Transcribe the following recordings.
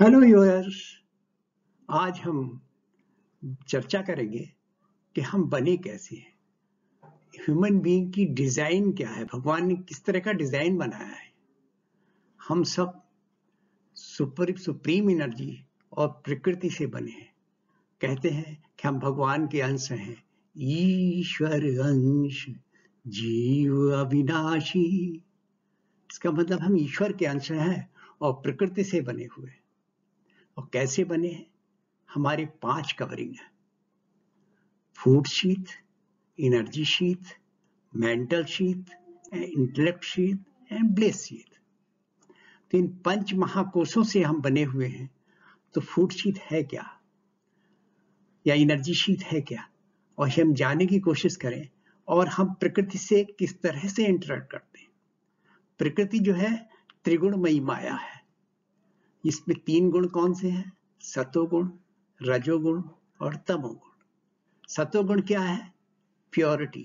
Hello viewers. आज हम चर्चा करेंगे कि हम बने कैसे हैं। ह्यूमन बीइंग की डिजाइन क्या है, भगवान ने किस तरह का डिजाइन बनाया है। हम सब सुप्रीम एनर्जी और प्रकृति से बने हैं। कहते हैं कि हम भगवान के अंश हैं। ईश्वर अंश जीव अविनाशी। इसका मतलब हम ईश्वर के अंश हैं और प्रकृति से बने हुए। और कैसे बने हैं? हमारे 5 कवरिंग है: food sheath, energy sheath, mental sheath, intellect sheath and bless sheath. तो इन 5 महाकोशों से हम बने हुए हैं। तो फूड शीथ है क्या या एनर्जी शीथ है क्या, और हम जानने की कोशिश करें। और हम प्रकृति से किस तरह से इंटरेक्ट करते हैं। प्रकृति जो है त्रिगुणमयी माया है। इसमें 3 गुण कौन से हैं? सतोगुण, रजोगुण और तमोगुण। सतोगुण क्या है? प्योरिटी।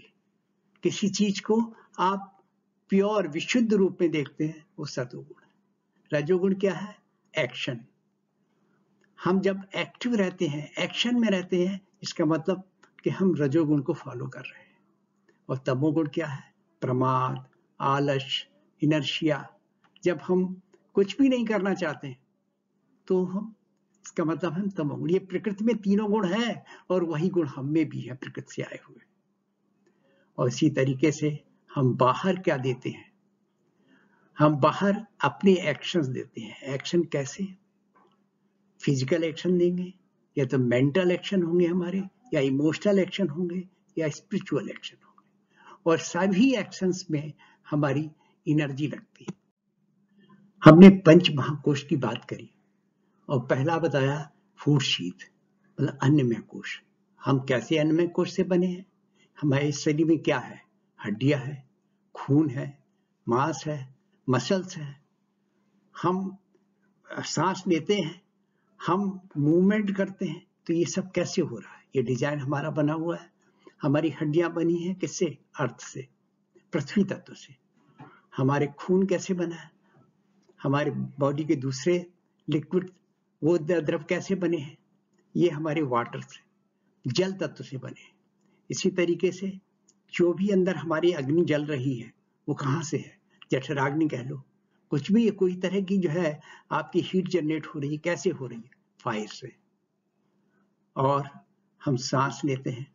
किसी चीज को आप प्योर विशुद्ध रूप में देखते हैं, वो सतोगुण है। रजोगुण क्या है? एक्शन। हम जब एक्टिव रहते हैं, एक्शन में रहते हैं, इसका मतलब कि हम रजोगुण को फॉलो कर रहे हैं। और तमोगुण क्या है? प्रमाद, आलस्य, इनर्शिया। जब हम कुछ भी नहीं करना चाहते तो हम, इसका मतलब हम तमोगुण। ये प्रकृति में तीनों गुण हैं और वही गुण हम में भी है, प्रकृति से आए हुए। और इसी तरीके से हम बाहर क्या देते हैं? हम बाहर अपने एक्शंस देते हैं। एक्शन कैसे? फिजिकल एक्शन देंगे, या तो मेंटल एक्शन होंगे हमारे, या इमोशनल एक्शन होंगे, या स्पिरिचुअल एक्शन होंगे। और सभी एक्शंस में हमारी एनर्जी लगती है। हमने पंच महाकोश की बात करी और पहला बताया फूड शीथ, मतलब अन्नमय कोश। हम कैसे अन्नमय कोश से बने हैं? हमारे शरीर में क्या है? हड्डियां है, खून है, मांस है, मसल्स है। हम सांस लेते हैं, हम मूवमेंट करते हैं। तो ये सब कैसे हो रहा है? ये डिजाइन हमारा बना हुआ है। हमारी हड्डियां बनी है किससे? अर्थ से, पृथ्वी तत्व से। हमारे खून कैसे बना है? हमारे बॉडी के दूसरे लिक्विड, वो द्रव कैसे बने हैं? ये हमारे वाटर से, जल तत्व से बने हैं। इसी तरीके से जो भी अंदर हमारी अग्नि जल रही है, वो कहां से है? जठराग्नि कह लो। कुछ भी, कोई तरह की जो है आपकी हीट जनरेट हो रही है, कैसे हो रही है? फायर से। और हम सांस लेते हैं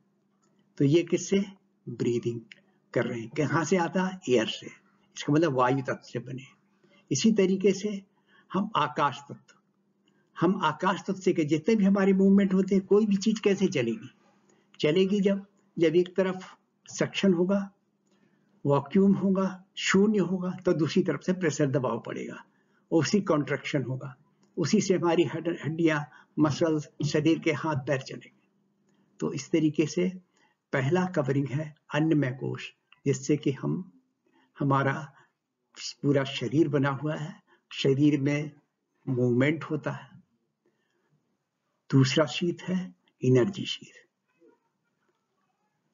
तो ये किससे? ब्रीदिंग कर रहे हैं। कहां से आता है? एयर से। इसका मतलब वायु तत्व से बने। इसी तरीके से हम आकाश तत्व, हम आकाश तत्व से के जितने भी हमारे मूवमेंट होते हैं, कोई भी चीज कैसे चलेगी? चलेगी जब एक तरफ सक्शन होगा, वैक्यूम होगा, शून्य होगा, तो दूसरी तरफ से प्रेशर दबाव पड़ेगा, उसी कॉन्ट्रैक्शन होगा, उसी से हमारी हड्डियां, मसल्स, शरीर के हाथ पैर चलेंगे। तो इस तरीके से पहला कवरिंग है अन्नमय कोश, जिससे कि हमारा पूरा शरीर बना हुआ है, शरीर में मूवमेंट होता है। दूसरा शीथ है एनर्जी शीथ।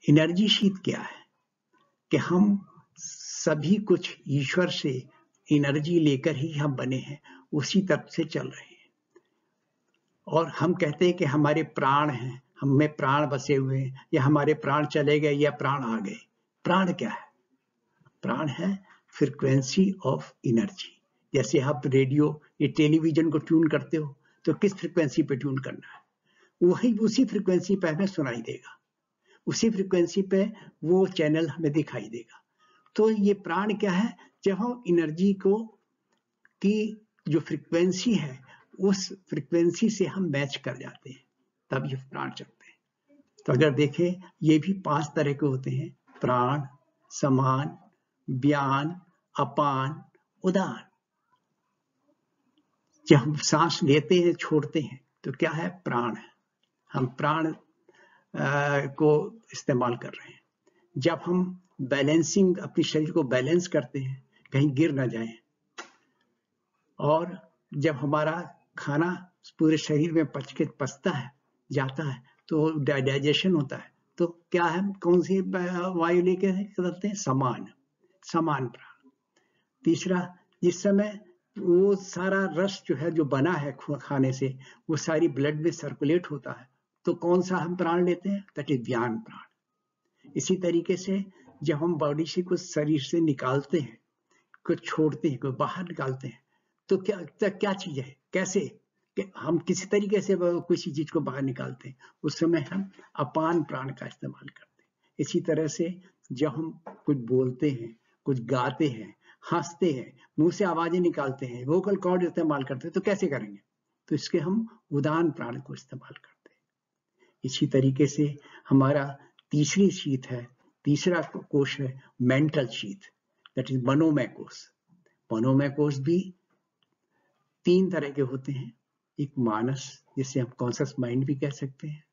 एनर्जी शीथ क्या है? कि हम सभी कुछ ईश्वर से एनर्जी लेकर ही हम बने हैं, उसी तरफ से चल रहे हैं। और हम कहते हैं कि हमारे प्राण हैं, हम में प्राण बसे हुए हैं, या हमारे प्राण चले गए या प्राण आ गए। प्राण क्या है? प्राण है फ्रीक्वेंसी ऑफ एनर्जी। जैसे आप रेडियो या टेलीविजन को ट्यून करते हो, तो किस फ्रीक्वेंसी पे ट्यून करना है? वही उसी फ्रीक्वेंसी पे हमें सुनाई देगा, उसी फ्रीक्वेंसी पे वो चैनल हमें दिखाई देगा। तो ये प्राण क्या है? जब हम एनर्जी को की जो फ्रीक्वेंसी है, उस फ्रीक्वेंसी से हम मैच कर जाते हैं, तब ये प्राण चलते हैं। तो अगर देखें, ये भी 5 तरह के होते हैं: प्राण, समान, व्यान, अपान, उदान। जब हम सांस लेते हैं, छोड़ते हैं, तो क्या है? प्राण है। हम प्राण को इस्तेमाल कर रहे हैं। जब हम बैलेंसिंग, अपने शरीर को बैलेंस करते हैं, कहीं गिर ना जाए। और जब हमारा खाना पूरे शरीर में पचता है, जाता है, तो डाइजेशन होता है, तो क्या है? कौन सी वायु लेके चलते हैं? समान, समान प्राण। तीसरा, जिस समय वो सारा रस जो है जो बना है खाने से, वो सारी ब्लड में सर्कुलेट होता है। तो कौन सा हम प्राण लेते हैं? दैट इज ज्ञान प्राण। इसी तरीके से जब हम बॉडी से कुछ शरीर से निकालते हैं, कुछ छोड़ते हैं, कुछ बाहर निकालते हैं, तो क्या चीज है, कैसे कि हम किसी तरीके से किसी चीज को बाहर निकालते हैं, उस समय हम अपान प्राण का इस्तेमाल करते हैं। इसी तरह से जब हम कुछ बोलते हैं, कुछ गाते हैं, हंसते हैं, मुंह से आवाजें निकालते हैं, वोकल कॉर्ड इस्तेमाल करते हैं, तो कैसे करेंगे? तो इसके हम उदान प्राण को इस्तेमाल करते हैं। इसी तरीके से हमारा तीसरी शीत है, तीसरा कोश है मेंटल शीत, दैट इज मनोमय कोश। मनोमय कोश भी 3 तरह के होते हैं। एक मानस, जिसे हम कॉन्शियस माइंड भी कह सकते हैं।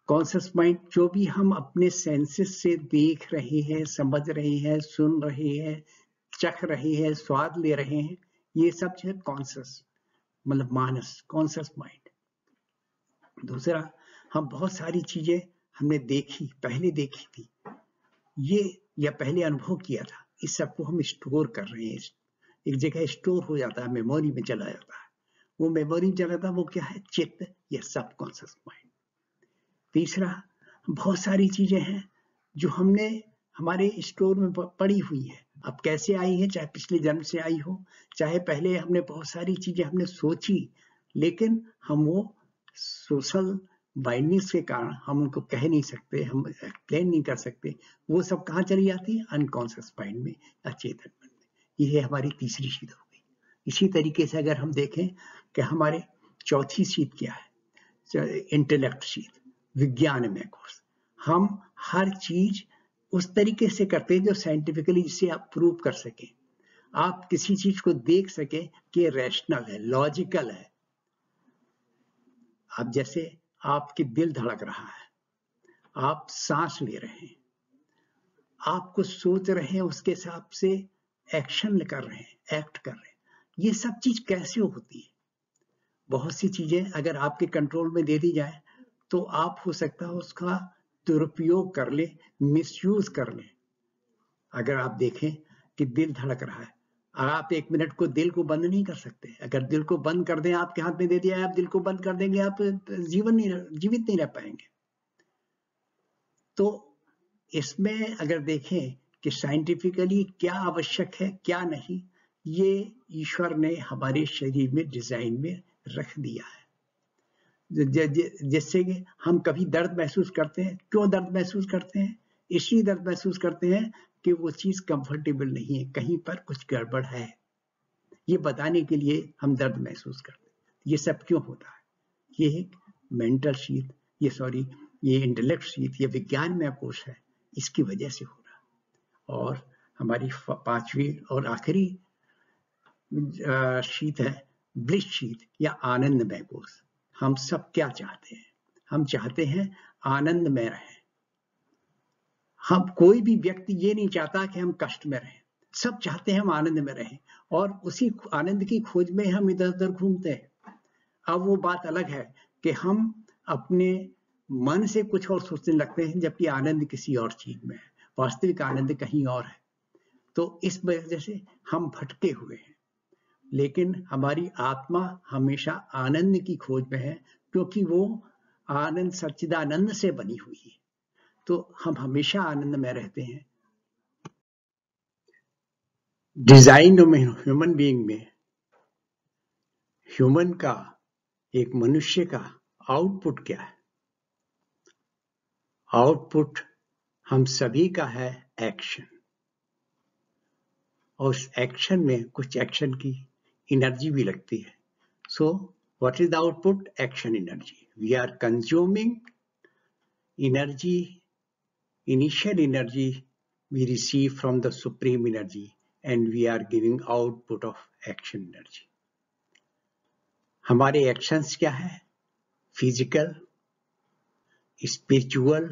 कॉन्शियस माइंड जो भी हम अपने सेंसेस से देख रहे हैं, समझ रहे हैं, सुन रहे हैं, चख रहे हैं, स्वाद ले रहे हैं, ये सब है कॉन्शियस, मतलब मानस, कॉन्शियस माइंड। दूसरा, हम बहुत सारी चीजें हमने देखी, पहले देखी थी, ये या पहले अनुभव किया था, इस सबको हम स्टोर कर रहे हैं, एक जगह स्टोर हो जाता है, मेमोरी में चला जाता है। वो मेमोरी में चला जाता है, वो क्या है? चित्त या सबकॉन्शियस माइंड। तीसरा, बहुत सारी चीजें हैं जो हमने हमारे स्टोर में पड़ी हुई है, अब कैसे आई है, चाहे पिछले जन्म से आई हो, चाहे पहले हमने बहुत सारी चीजें हमने सोची, लेकिन हम वो सोशल बाइंडिंग्स के कारण हम उनको कह नहीं सकते, हम एक्सप्लेन नहीं कर सकते, वो सब कहाँ चली जाती है? अनकॉन्शियस माइंड में या चेतन मन में। ये हमारी तीसरी शीत हो गई। इसी तरीके से अगर हम देखें कि हमारे चौथी शीत क्या है? इंटेलेक्ट शीत, विज्ञानमय कोश। हम हर चीज उस तरीके से करते हैं जो साइंटिफिकली जिसे आप प्रूव कर सकें, आप किसी चीज को देख सके कि रैशनल है, लॉजिकल है। अब जैसे आपके दिल धड़क रहा है, आप सांस ले रहे हैं, आप कुछ सोच रहे हैं, उसके हिसाब से एक्शन कर रहे हैं, एक्ट कर रहे हैं, ये सब चीज कैसे होती है? बहुत सी चीजें अगर आपके कंट्रोल में दे दी जाए तो आप हो सकता है उसका दुरुपयोग कर ले, मिसयूज कर ले। अगर आप देखें कि दिल धड़क रहा है, आप 1 मिनट को दिल को बंद नहीं कर सकते। अगर दिल को बंद कर दें, आपके हाथ में दे दिया है, आप दिल को बंद कर देंगे, आप जीवित नहीं रह पाएंगे। तो इसमें अगर देखें कि साइंटिफिकली क्या आवश्यक है, क्या नहीं, ये ईश्वर ने हमारे शरीर में डिजाइन में रख दिया है। जिससे कि हम कभी दर्द महसूस करते हैं, क्यों दर्द महसूस करते हैं? इसलिए दर्द महसूस करते हैं कि वो चीज कंफर्टेबल नहीं है, कहीं पर कुछ गड़बड़ है, ये बताने के लिए हम दर्द महसूस करते हैं। ये सब क्यों होता है? ये एक मेंटल शीत, ये इंटेलेक्ट शीत, ये विज्ञान में कोश है, इसकी वजह से हो रहा। और हमारी 5वीं और आखिरी शीत है ब्लिस शीत या आनंदमय कोश। हम सब क्या चाहते हैं? हम चाहते हैं आनंद में रहें। हम कोई भी व्यक्ति ये नहीं चाहता कि हम कष्ट में रहें, सब चाहते हैं हम आनंद में रहें, और उसी आनंद की खोज में हम इधर उधर घूमते हैं। अब वो बात अलग है कि हम अपने मन से कुछ और सोचने लगते हैं, जबकि आनंद किसी और चीज में है, वास्तविक आनंद कहीं और है। तो इस वजह से हम भटके हुए हैं, लेकिन हमारी आत्मा हमेशा आनंद की खोज में है, क्योंकि वो आनंद सच्चिदानंद से बनी हुई है, तो हम हमेशा आनंद में रहते हैं। डिजाइन में ह्यूमन बीइंग में ह्यूमन का, एक मनुष्य का आउटपुट क्या है? आउटपुट हम सभी का है एक्शन, और उस एक्शन में कुछ एक्शन की एनर्जी भी लगती है। So what is the output? Action energy. We are consuming energy, initial energy we receive from the supreme energy, and we are giving output of action energy. हमारे actions क्या है? Physical, spiritual,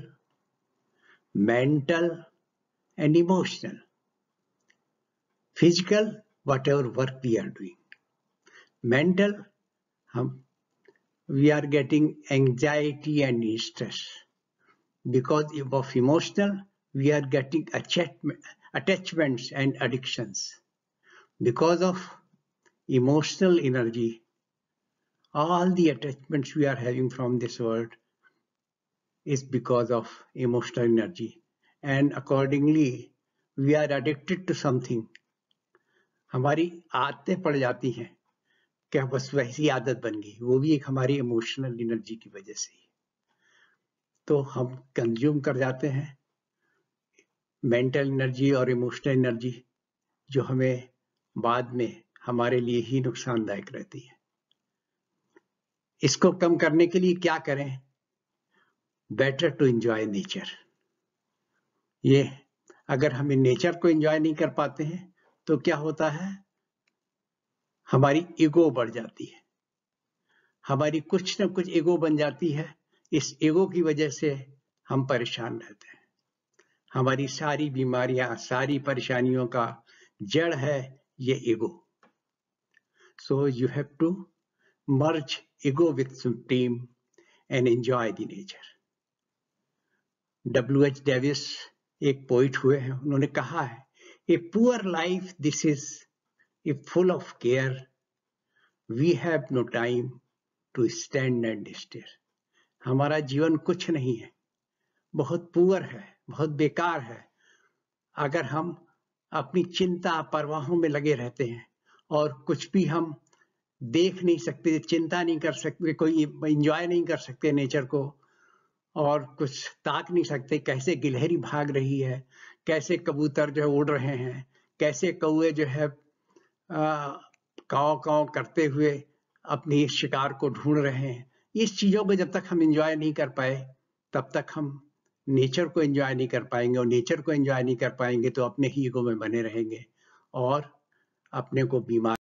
mental and emotional. Physical, whatever work we are doing. Mental, we are getting anxiety and stress. Because of emotional, we are getting attachments and addictions. Because of emotional energy, all the attachments we are having from this world is because of emotional energy, and accordingly we are addicted to something. हमारी आदतें पड़ जाती हैं, क्या बस वैसी आदत बन गई, वो भी एक हमारी इमोशनल एनर्जी की वजह से ही। तो हम कंज्यूम कर जाते हैं मेंटल एनर्जी और इमोशनल एनर्जी, जो हमें बाद में हमारे लिए ही नुकसानदायक रहती है। इसको कम करने के लिए क्या करें? Better to enjoy nature. ये अगर हम नेचर को एंजॉय नहीं कर पाते हैं तो क्या होता है? हमारी ईगो बढ़ जाती है, हमारी कुछ ना कुछ ईगो बन जाती है। इस ईगो की वजह से हम परेशान रहते हैं। हमारी सारी बीमारियां, सारी परेशानियों का जड़ है ये ego. So you have to merge ego with supreme and enjoy the nature. W.H. Davies एक पोइट हुए हैं, उन्होंने कहा है, a poor life this is a full of care, we have no time to stand and stare. हमारा जीवन कुछ नहीं है, बहुत पुअर है, बहुत बेकार है अगर हम अपनी चिंता परवाहों में लगे रहते हैं और कुछ भी हम देख नहीं सकते, चिंता नहीं कर सकते, कोई एंजॉय नहीं कर सकते नेचर को, और कुछ ताक नहीं सकते कैसे गिलहरी भाग रही है, कैसे कबूतर जो है उड़ रहे हैं, कैसे कौवे जो है काव काव करते हुए अपनी शिकार को ढूंढ रहे हैं। इस चीजों को जब तक हम एंजॉय नहीं कर पाए तब तक हम नेचर को एंजॉय नहीं कर पाएंगे, और नेचर को एंजॉय नहीं कर पाएंगे तो अपने ही ईगो में बने रहेंगे और अपने को बीमार